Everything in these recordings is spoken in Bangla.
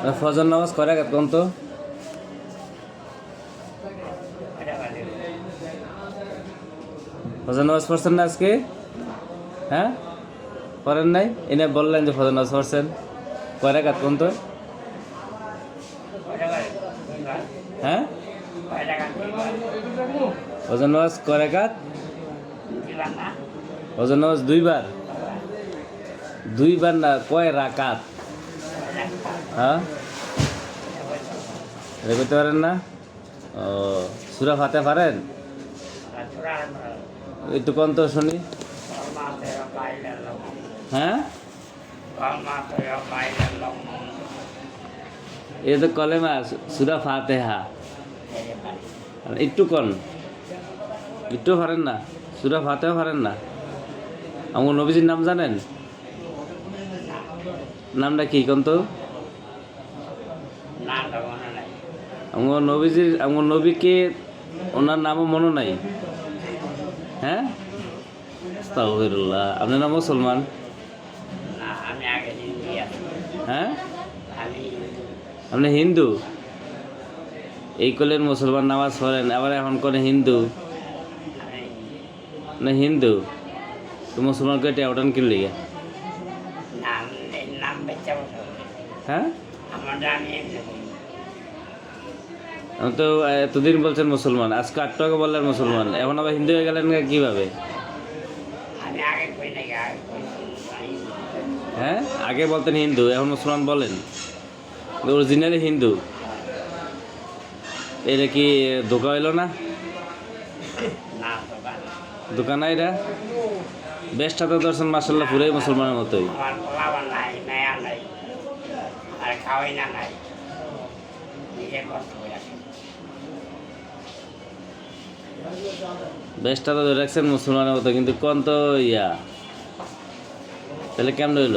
ফজর নামাজ কয় রাকাত কোন তো? ফজর নামাজ পড়ছেন না আজকে? হ্যাঁ, পড়েন নাই? এনে বললেন যে ফজর নামাজ পড়ছেন, কয় রাকাত কোন তো? হ্যাঁ, ফজর নামাজ কয় রাকাত? ফজর নামাজ দুইবার? দুইবার না, কয় রাকাত? হ্যাঁ, এটা করতে পারেন না? ও, সূরা ফাতিহা পারেন? একটু কোন তো শুনি। হ্যাঁ, এটা তো কলেমা, সূরা ফাতিহা। একটু কোন, একটু পারেন না? সূরা ফাতিহা পারেন না? আমার নবীজির নাম জানেন? নামটা কি কোন তো? আমার নবীকে ওনার নামও মনে নাই? হ্যাঁ, আস্তাগফিরুল্লাহ। আপনার নাম মুসলমান? হ্যাঁ, আপনি হিন্দু? এই করলেন মুসলমান, নামাজ পড়েন, আবার এখন করে হিন্দু না? হিন্দু তো মুসলমান করে টেউটান কিনলে গে? হ্যাঁ, আমি তো এতদিন বলছেন মুসলমান, আজকে 8 টাকা বললেন মুসলমান, এখন আবার হিন্দু হয়ে গেলেন কিভাবে? হ্যাঁ, আগে বলতেন হিন্দু, এখন মুসলমান বলেন? অরিজিনালি হিন্দু? এটা কি ধোকা হইল না? দোকান না এটা? বেশটা তো দর্শন মাসাল্লাহ পুরাই মুসলমানের মতোই। বেশটা তো ধরে রাখছেন মুসলমানের মতো, কিন্তু কোন তো ইয়া, তাহলে কেমন হইল?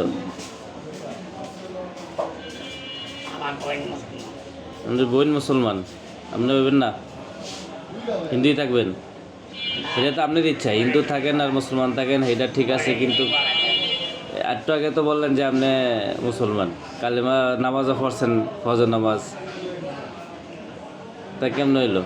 আমাদের বোন মুসলমান, আপনি ভাবেন না হিন্দুই থাকবেন? এটা তো আপনার ইচ্ছা, হিন্দু থাকেন আর মুসলমান থাকেন, এটা ঠিক আছে, কিন্তু একটু আগে তো বললেন যে আপনি মুসলমান, কালেমা নামাজও পড়ছেন, ফজর নামাজ, তা কেমন হইল?